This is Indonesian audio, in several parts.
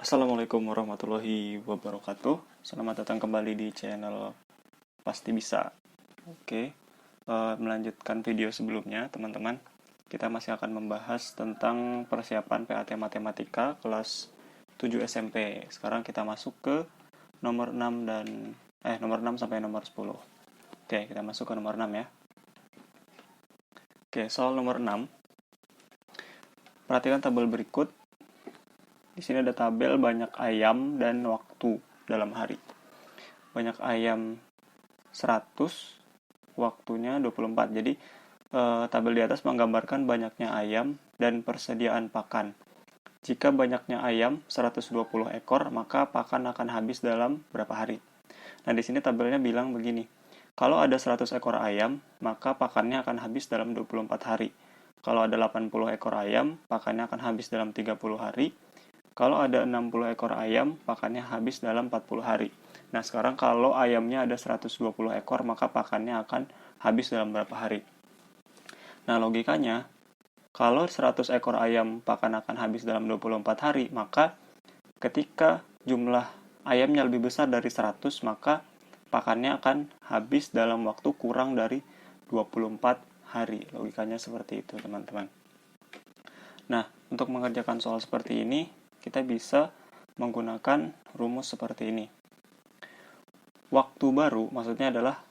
Assalamualaikum warahmatullahi wabarakatuh. Selamat datang kembali di channel Pasti Bisa. Oke, melanjutkan video sebelumnya, teman-teman. Kita masih akan membahas tentang persiapan PAT Matematika kelas 7 SMP. Sekarang kita masuk ke nomor 6 nomor 6 sampai nomor 10. Oke, kita masuk ke nomor 6 ya. Oke, soal nomor 6. Perhatikan tabel berikut. Di sini ada tabel banyak ayam dan waktu dalam hari. Banyak ayam 100, waktunya 24. Jadi tabel di atas menggambarkan banyaknya ayam dan persediaan pakan. Jika banyaknya ayam 120 ekor, maka pakan akan habis dalam berapa hari? Nah, di sini tabelnya bilang begini. Kalau ada 100 ekor ayam, maka pakannya akan habis dalam 24 hari. Kalau ada 80 ekor ayam, pakannya akan habis dalam 30 hari. Kalau ada 60 ekor ayam, pakannya habis dalam 40 hari. Nah, sekarang kalau ayamnya ada 120 ekor, maka pakannya akan habis dalam berapa hari? Nah, logikanya, kalau 100 ekor ayam pakan akan habis dalam 24 hari, maka ketika jumlah ayamnya lebih besar dari 100, maka pakannya akan habis dalam waktu kurang dari 24 hari. Logikanya seperti itu, teman-teman. Nah, untuk mengerjakan soal seperti ini, kita bisa menggunakan rumus seperti ini. Waktu baru maksudnya adalah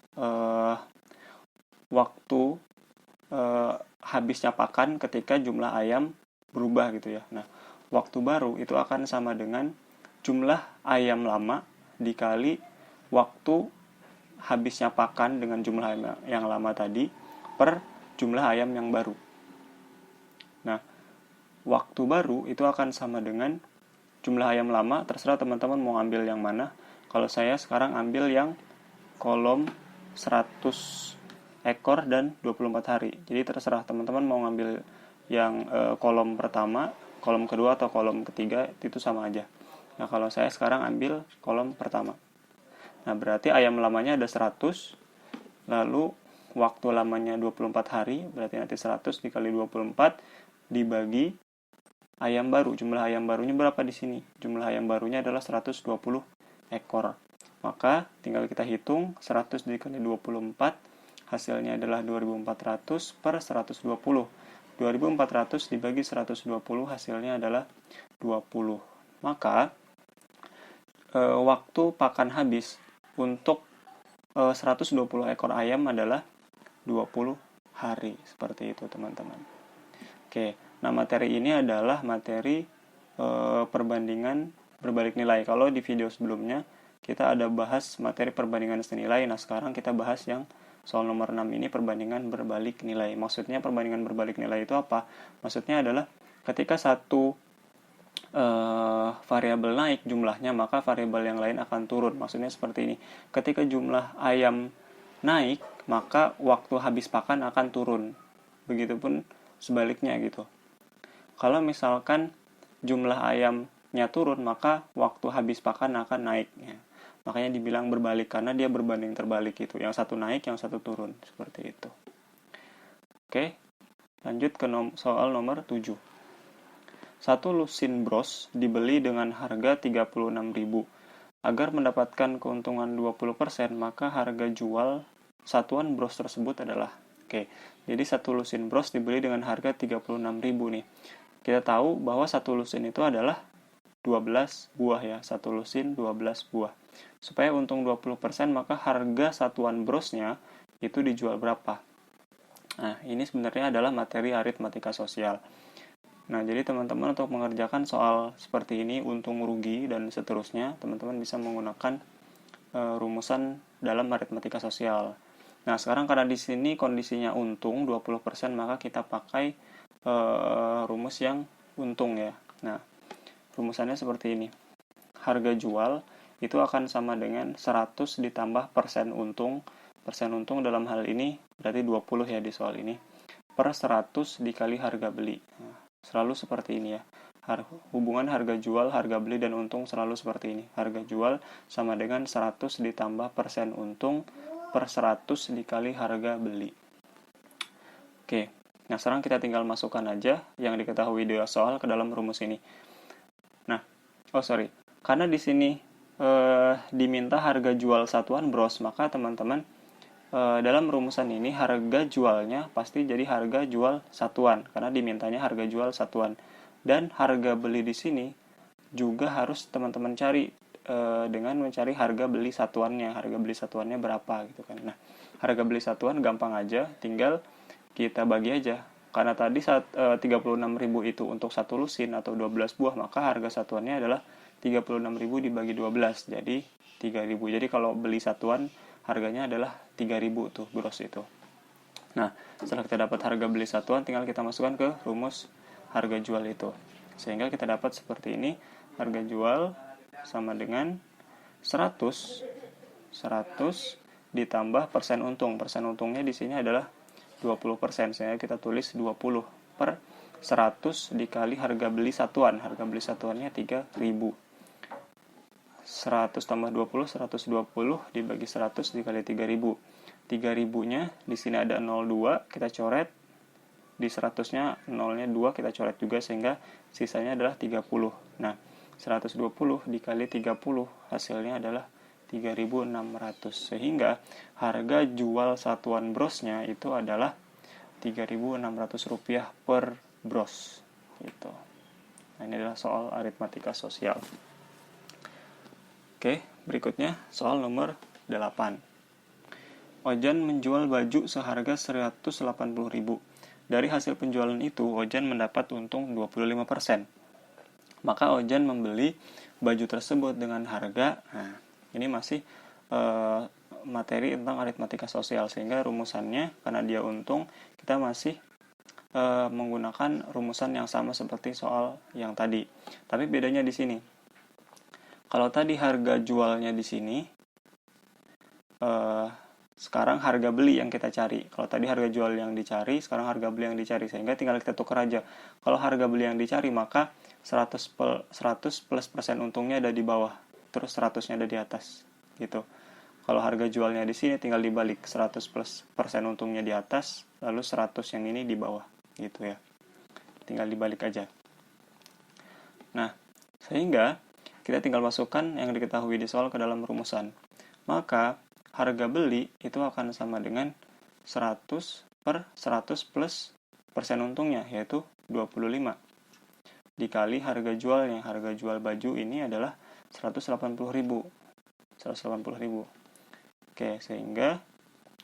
waktu habisnya pakan ketika jumlah ayam berubah gitu ya. Nah, waktu baru itu akan sama dengan jumlah ayam lama dikali waktu habisnya pakan dengan jumlah ayam yang lama tadi per jumlah ayam yang baru. Nah, waktu baru itu akan sama dengan jumlah ayam lama, terserah teman-teman mau ambil yang mana. Kalau saya sekarang ambil yang kolom 100 ekor dan 24 hari. Jadi terserah teman-teman mau ngambil yang kolom pertama, kolom kedua, atau kolom ketiga, itu sama aja. Nah, kalau saya sekarang ambil kolom pertama. Nah, berarti ayam lamanya ada 100, lalu waktu lamanya 24 hari, berarti nanti 100 dikali 24 dibagi ayam baru. Jumlah ayam barunya berapa di sini? Jumlah ayam barunya adalah 120 ekor. Maka tinggal kita hitung 100 dikali 24, hasilnya adalah 2400 per 120. 2400 dibagi 120, hasilnya adalah 20. Maka waktu pakan habis untuk 120 ekor ayam adalah 20 hari. Seperti itu, teman-teman. Oke. Nah, materi ini adalah materi perbandingan berbalik nilai. Kalau di video sebelumnya kita ada bahas materi perbandingan senilai. Nah, sekarang kita bahas yang soal nomor 6 ini, perbandingan berbalik nilai. Maksudnya perbandingan berbalik nilai itu apa? Maksudnya adalah ketika satu variabel naik jumlahnya, maka variabel yang lain akan turun. Maksudnya seperti ini. Ketika jumlah ayam naik, maka waktu habis pakan akan turun. Begitupun sebaliknya gitu. Kalau misalkan jumlah ayamnya turun, maka waktu habis pakan akan naik. Ya. Makanya dibilang berbalik, karena dia berbanding terbalik gitu. Yang satu naik, yang satu turun. Seperti itu. Oke, lanjut ke soal nomor 7. Satu lusin bros dibeli dengan harga 36.000. Agar mendapatkan keuntungan 20%, maka harga jual satuan bros tersebut adalah... Oke, jadi satu lusin bros dibeli dengan harga 36.000 nih. Kita tahu bahwa satu lusin itu adalah 12 buah ya. Satu lusin 12 buah. Supaya untung 20%, maka harga satuan brosnya itu dijual berapa? Nah, ini sebenarnya adalah materi aritmatika sosial. Nah, jadi teman-teman untuk mengerjakan soal seperti ini, untung rugi dan seterusnya, teman-teman bisa menggunakan rumusan dalam aritmatika sosial. Nah, sekarang karena di sini kondisinya untung 20%, maka kita pakai rumus yang untung ya. Nah, rumusannya seperti ini. Harga jual itu akan sama dengan 100 ditambah persen untung. Persen untung dalam hal ini berarti 20 ya di soal ini. Per 100 dikali harga beli. Nah, selalu seperti ini ya. Hubungan harga jual, harga beli, dan untung selalu seperti ini. Harga jual sama dengan 100 ditambah persen untung per 100 dikali harga beli. Oke. Nah, sekarang kita tinggal masukkan aja yang diketahui di soal ke dalam rumus ini. Nah, karena di sini diminta harga jual satuan bros, maka teman-teman dalam rumusan ini harga jualnya pasti jadi harga jual satuan karena dimintanya harga jual satuan, dan harga beli di sini juga harus teman-teman cari dengan mencari harga beli satuannya berapa gitu kan. Nah, harga beli satuan gampang aja, tinggal kita bagi aja. Karena tadi 36.000 itu untuk satu lusin atau 12 buah, maka harga satuannya adalah 36.000 dibagi 12, jadi 3.000. Jadi kalau beli satuan harganya adalah 3.000 tuh gross itu. Nah, setelah kita dapat harga beli satuan, tinggal kita masukkan ke rumus harga jual itu. Sehingga kita dapat seperti ini, harga jual sama dengan 100 ditambah persen untung. Persen untungnya di sini adalah 20%, sehingga kita tulis 20 per 100 dikali harga beli satuan. Harga beli satuannya 3.000. 100 tambah 20, 120 dibagi 100 dikali 3.000. 3.000-nya di sini ada 02, kita coret. Di 100-nya 0-nya 2, kita coret juga, sehingga sisanya adalah 30. Nah, 120 dikali 30 hasilnya adalah 3.600. Sehingga harga jual satuan brosnya itu adalah Rp3.600 per bros. Gitu. Nah, ini adalah soal aritmatika sosial. Oke, berikutnya soal nomor 8. Ojan menjual baju seharga 180.000. Dari hasil penjualan itu, Ojan mendapat untung 25%. Maka Ojan membeli baju tersebut dengan harga, nah, ini masih materi tentang aritmatika sosial, sehingga rumusannya karena dia untung, kita masih menggunakan rumusan yang sama seperti soal yang tadi. Tapi bedanya di sini. Kalau tadi harga jualnya di sini, sekarang harga beli yang kita cari. Kalau tadi harga jual yang dicari, sekarang harga beli yang dicari. Sehingga tinggal kita tukar aja. Kalau harga beli yang dicari, maka 100 plus persen untungnya ada di bawah. Terus 100-nya ada di atas. Gitu. Kalau harga jualnya di sini, tinggal dibalik. 100 plus persen untungnya di atas, lalu 100 yang ini di bawah. Gitu ya. Tinggal dibalik aja. Nah, sehingga kita tinggal masukkan yang diketahui di soal ke dalam rumusan. Maka harga beli itu akan sama dengan 100 per 100 plus persen untungnya, yaitu 25. Dikali harga jualnya. Harga jual baju ini adalah 180.000. Oke, sehingga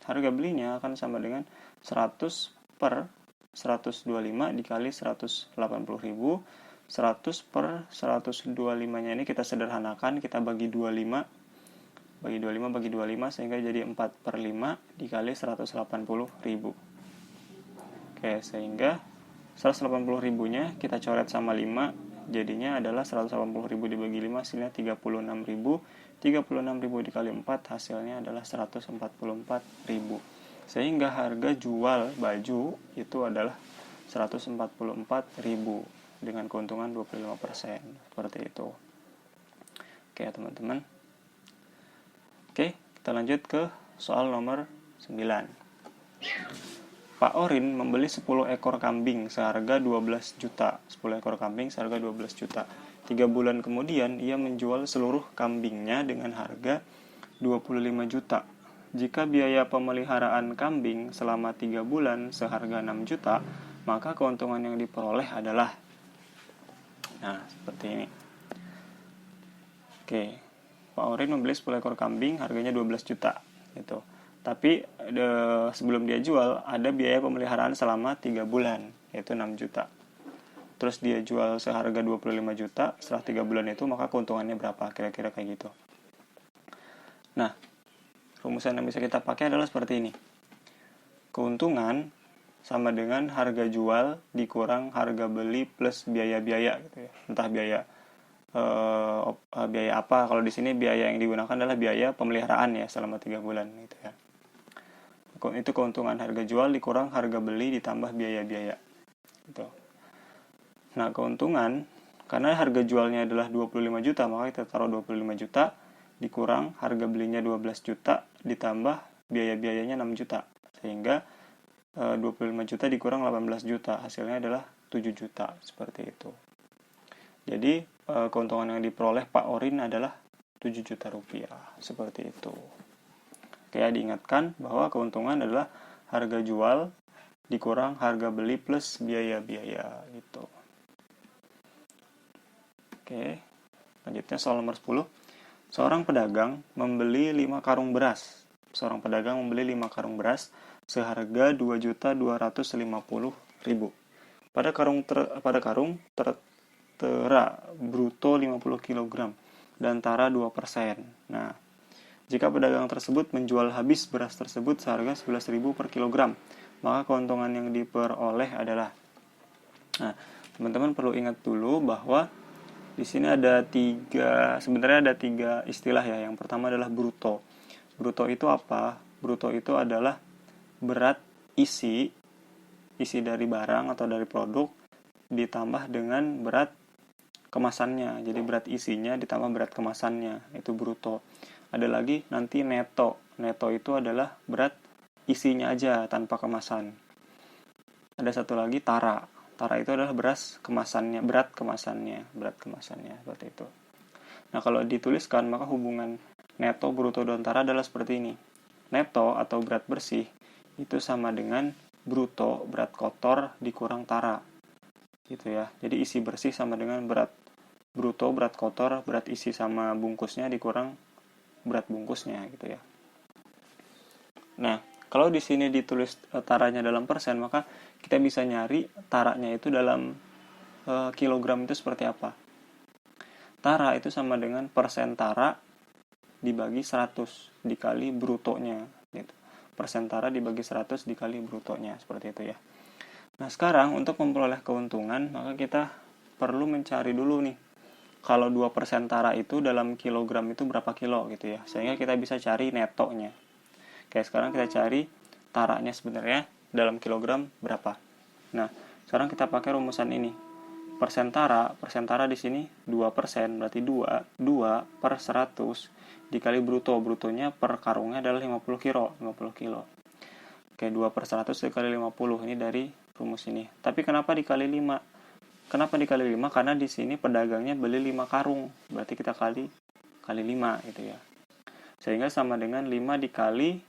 harga belinya akan sama dengan 100 per 125 dikali 180.000. 100 per 125-nya ini kita sederhanakan, kita bagi 25 sehingga jadi 4 per 5 dikali 180.000. Oke, sehingga 180.000-nya kita coret sama 5, jadinya adalah 180.000 dibagi 5 hasilnya 36.000. 36.000 dikali 4 hasilnya adalah 144.000. Sehingga harga jual baju itu adalah 144.000 dengan keuntungan 25%. Seperti itu. Oke, teman-teman. Oke, kita lanjut ke soal nomor 9. Pak Orin membeli 10 ekor kambing seharga 12 juta. 10 ekor kambing seharga 12 juta. 3 bulan kemudian, ia menjual seluruh kambingnya dengan harga 25 juta. Jika biaya pemeliharaan kambing selama 3 bulan seharga 6 juta, maka keuntungan yang diperoleh adalah, nah, seperti ini. Oke, Pak Orin membeli 10 ekor kambing, harganya 12 juta. Gitu. Tapi sebelum dia jual, ada biaya pemeliharaan selama 3 bulan, yaitu 6 juta. Terus dia jual seharga 25 juta, setelah 3 bulan itu, maka keuntungannya berapa? Kira-kira kayak gitu. Nah, rumusan yang bisa kita pakai adalah seperti ini. Keuntungan sama dengan harga jual dikurang harga beli plus biaya-biaya gitu ya. Entah biaya apa. Kalau di sini biaya yang digunakan adalah biaya pemeliharaan ya selama 3 bulan gitu ya. Itu keuntungan harga jual dikurang harga beli ditambah biaya-biaya. Gitu. Nah, keuntungan karena harga jualnya adalah 25 juta, maka kita taruh 25 juta dikurang harga belinya 12 juta ditambah biaya-biayanya 6 juta. Sehingga 25 juta dikurang 18 juta, hasilnya adalah 7 juta, seperti itu. Jadi keuntungan yang diperoleh Pak Orin adalah 7 juta rupiah. Seperti itu. Oke, diingatkan bahwa keuntungan adalah harga jual dikurang harga beli plus biaya-biaya gitu. Oke, lanjutnya soal nomor 10. Seorang pedagang membeli 5 karung beras. Seharga 2.250.000. Pada karung tertera bruto 50 kg dan tara 2%. Nah, jika pedagang tersebut menjual habis beras tersebut seharga 11.000 per kilogram, maka keuntungan yang diperoleh adalah. Nah, teman-teman perlu ingat dulu bahwa di sini sebenarnya ada tiga istilah ya. Yang pertama adalah bruto. Bruto itu apa? Bruto itu adalah berat isi dari barang atau dari produk ditambah dengan berat kemasannya. Jadi berat isinya ditambah berat kemasannya, itu bruto. Ada lagi nanti neto. Neto itu adalah berat isinya aja tanpa kemasan. Ada satu lagi tara. Tara itu adalah berat kemasannya, seperti itu. Nah, kalau dituliskan maka hubungan neto, bruto, dan tara adalah seperti ini. Neto atau berat bersih itu sama dengan bruto, berat kotor dikurang tara. Gitu ya. Jadi isi bersih sama dengan berat bruto, berat kotor, berat isi sama bungkusnya dikurang berat bungkusnya gitu ya. Nah, kalau di sini ditulis taranya dalam persen, maka kita bisa nyari taranya itu dalam kilogram itu seperti apa. Tara itu sama dengan persen tara dibagi 100 dikali brutonya gitu. Persen tara dibagi 100 dikali brutonya, seperti itu ya. Nah, sekarang untuk memperoleh keuntungan, maka kita perlu mencari dulu nih, kalau 2% tara itu dalam kilogram itu berapa kilo gitu ya, sehingga kita bisa cari netonya. Oke, sekarang kita cari taranya sebenarnya dalam kilogram berapa. Nah, sekarang kita pakai rumusan ini. Persen tara di sini 2%, berarti 2 per 100 dikali bruto. Brutonya per karungnya adalah 50 kilo. Oke, 2 per 100 dikali 50, ini dari rumus ini. Tapi kenapa dikali 5? Kenapa dikali 5? Karena di sini pedagangnya beli 5 karung, berarti kita kali 5 gitu ya. Sehingga sama dengan 5 dikali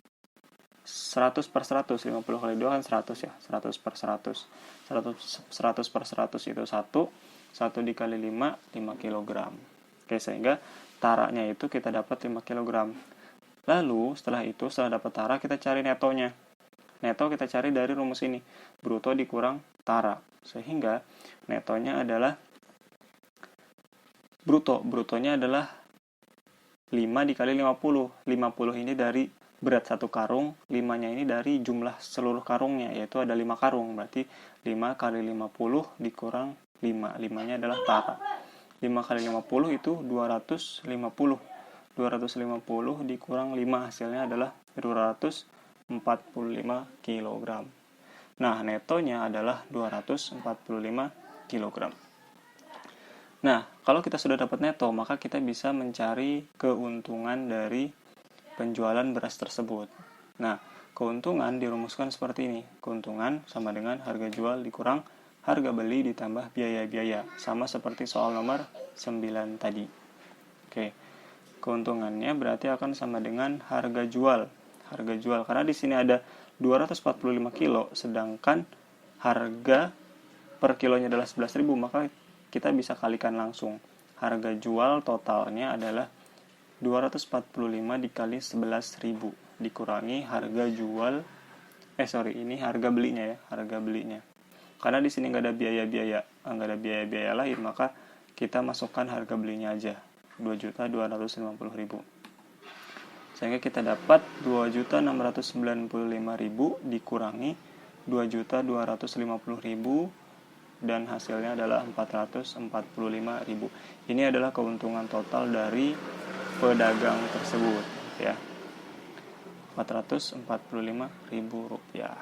100 per 100, 50 kali 2 kan 100 ya, 100 per 100. 100 per 100 itu 1 dikali 5 kg. Oke, sehingga taranya itu kita dapat 5 kg. Lalu setelah dapat tara, kita cari netonya. Neto kita cari dari rumus ini, bruto dikurang tara. Sehingga netonya adalah brutonya adalah 5 dikali 50. 50 ini dari berat satu karung, 5-nya ini dari jumlah seluruh karungnya, yaitu ada 5 karung. Berarti 5 kali 50 dikurang 5. 5-nya adalah tara. 5 kali 50 itu 250. 250 dikurang 5, hasilnya adalah 245 kg. Nah, netonya adalah 245 kg. Nah, kalau kita sudah dapat neto, maka kita bisa mencari keuntungan dari penjualan beras tersebut. Nah, keuntungan dirumuskan seperti ini. Keuntungan sama dengan harga jual dikurang harga beli ditambah biaya-biaya. Sama seperti soal nomor 9 tadi. Oke. Keuntungannya berarti akan sama dengan harga jual. Harga jual, karena di sini ada 245 kilo, sedangkan harga per kilonya adalah 11.000, maka kita bisa kalikan langsung. Harga jual totalnya adalah 245 dikali 11.000 dikurangi harga jual, ini harga belinya ya, harga belinya. Karena di sini nggak ada biaya-biaya lain, maka kita masukkan harga belinya aja, 2.250.000. Sehingga kita dapat 2.695.000 dikurangi 2.250.000 dan hasilnya adalah 445.000. Ini adalah keuntungan total dari pedagang tersebut ya, 445.000 rupiah.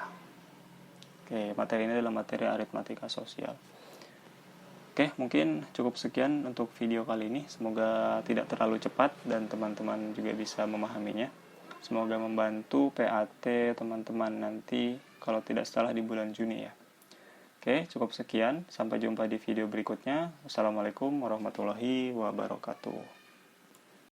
Oke, materi ini adalah materi aritmatika sosial. Oke, mungkin cukup sekian untuk video kali ini. Semoga tidak terlalu cepat dan teman-teman juga bisa memahaminya. Semoga membantu PAT teman-teman nanti kalau tidak salah di bulan Juni ya. Oke, cukup sekian. Sampai jumpa di video berikutnya. Wassalamualaikum warahmatullahi wabarakatuh.